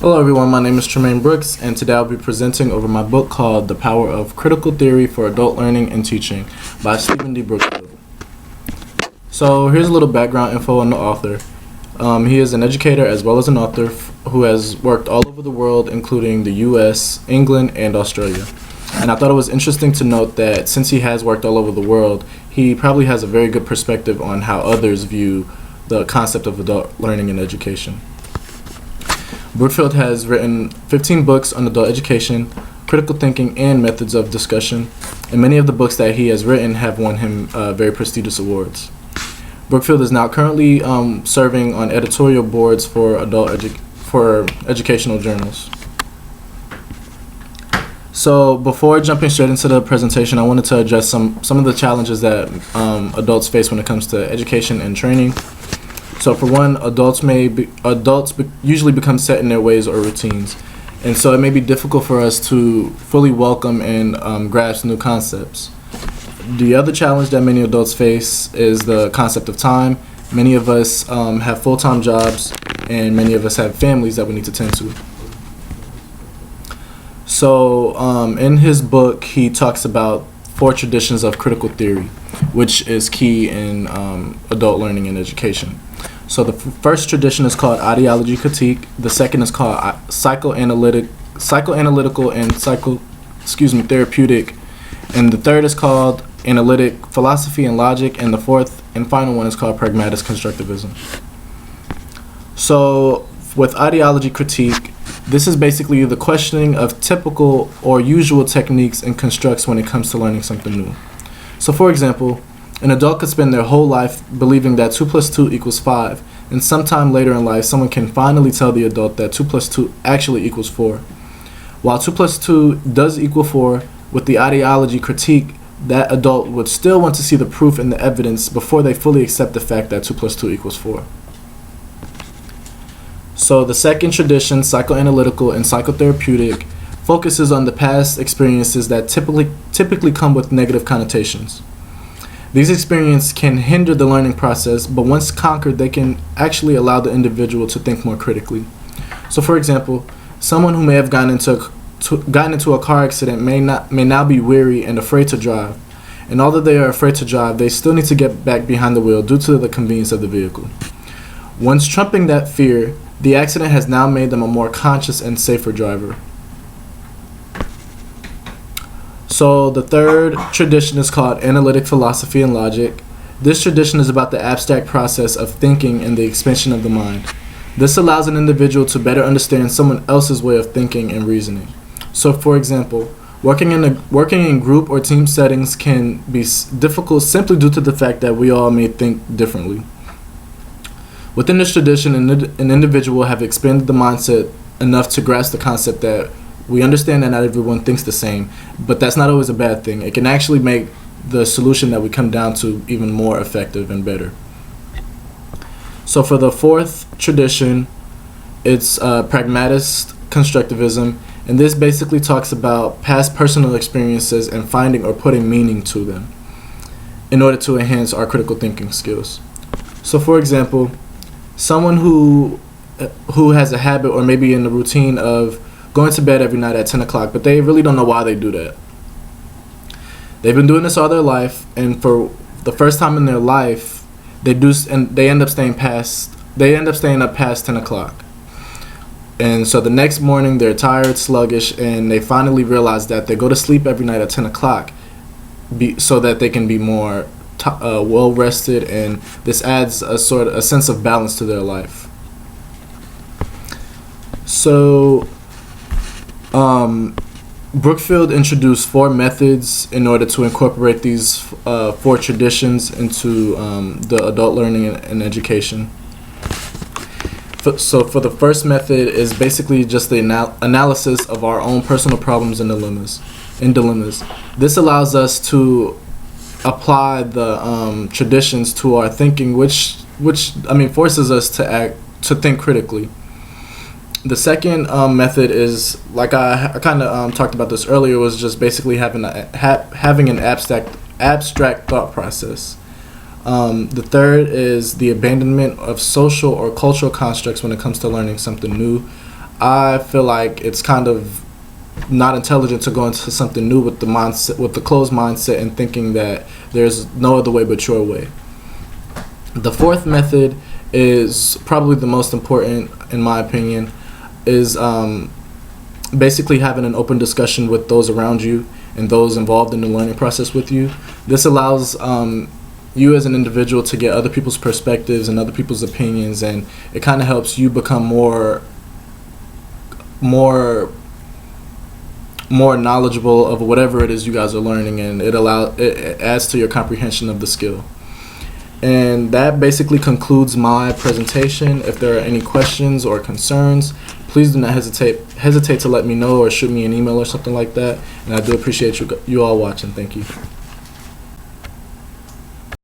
Hello everyone, my name is Tremaine Brooks, and today I'll be presenting over my book called The Power of Critical Theory for Adult Learning and Teaching by Stephen D. Brookfield. So here's a little background info on the author. He is an educator as well as an author who has worked all over the world, including the US, England, and Australia. And I thought it was interesting to note that since he has worked all over the world, he probably has a very good perspective on how others view the concept of adult learning and education. Brookfield has written 15 books on adult education, critical thinking, and methods of discussion, and many of the books that he has written have won him very prestigious awards. Brookfield is now currently serving on editorial boards for educational journals. So before jumping straight into the presentation, I wanted to address some of the challenges that adults face when it comes to education and training. So for one, adults usually become set in their ways or routines, and so it may be difficult for us to fully welcome and grasp new concepts. The other challenge that many adults face is the concept of time. Many of us have full-time jobs, and many of us have families that we need to tend to. So in his book, he talks about 4 traditions of critical theory, which is key in adult learning and education. So the first tradition is called ideology critique. The second is called psychoanalytical and therapeutic. And the third is called analytic philosophy and logic. And the fourth and final one is called pragmatist constructivism. So with ideology critique, this is basically the questioning of typical or usual techniques and constructs when it comes to learning something new. So for example, an adult could spend their whole life believing that 2 plus 2 equals 5, and sometime later in life, someone can finally tell the adult that 2 plus 2 actually equals 4. While 2 plus 2 does equal 4, with the ideology critique, that adult would still want to see the proof and the evidence before they fully accept the fact that 2 plus 2 equals 4. So the second tradition, psychoanalytical and psychotherapeutic, focuses on the past experiences that typically come with negative connotations. These experiences can hinder the learning process, but once conquered, they can actually allow the individual to think more critically. So for example, someone who may have gotten into a car accident may now be weary and afraid to drive. And although they are afraid to drive, they still need to get back behind the wheel due to the convenience of the vehicle. Once trumping that fear, the accident has now made them a more conscious and safer driver. So the third tradition is called analytic philosophy and logic. This tradition is about the abstract process of thinking and the expansion of the mind. This allows an individual to better understand someone else's way of thinking and reasoning. So for example, working in group or team settings can be difficult simply due to the fact that we all may think differently. Within this tradition, an individual have expanded the mindset enough to grasp the concept that we understand that not everyone thinks the same, but that's not always a bad thing. It can actually make the solution that we come down to even more effective and better. So for the fourth tradition, it's pragmatist constructivism, and this basically talks about past personal experiences and finding or putting meaning to them in order to enhance our critical thinking skills. So for example, someone who has a habit or maybe in the routine of going to bed every night at 10 o'clock, but they really don't know why they do that. They've been doing this all their life, and for the first time in their life, they end up staying up past 10 o'clock. And so the next morning, they're tired, sluggish, and they finally realize that they go to sleep every night at 10 o'clock so that they can be more well-rested, and this adds a sense of balance to their life. So Brookfield introduced 4 methods in order to incorporate these 4 traditions into the adult learning and education. So for the first method is basically just the analysis of our own personal problems and dilemmas. This allows us to apply the traditions to our thinking, which forces us to think critically. The second method is, like I kind of talked about this earlier, was just basically having an abstract thought process. The third is the abandonment of social or cultural constructs when it comes to learning something new. I feel like it's kind of not intelligent to go into something new with the mindset, with the closed mindset, and thinking that there's no other way but your way. The fourth method is probably the most important, in my opinion, is basically having an open discussion with those around you and those involved in the learning process with you. This allows you as an individual to get other people's perspectives and other people's opinions, and it kind of helps you become more knowledgeable of whatever it is you guys are learning, and it adds to your comprehension of the skill. And that basically concludes my presentation. If there are any questions or concerns, please do not hesitate to let me know or shoot me an email or something like that. And I do appreciate you all watching. Thank you.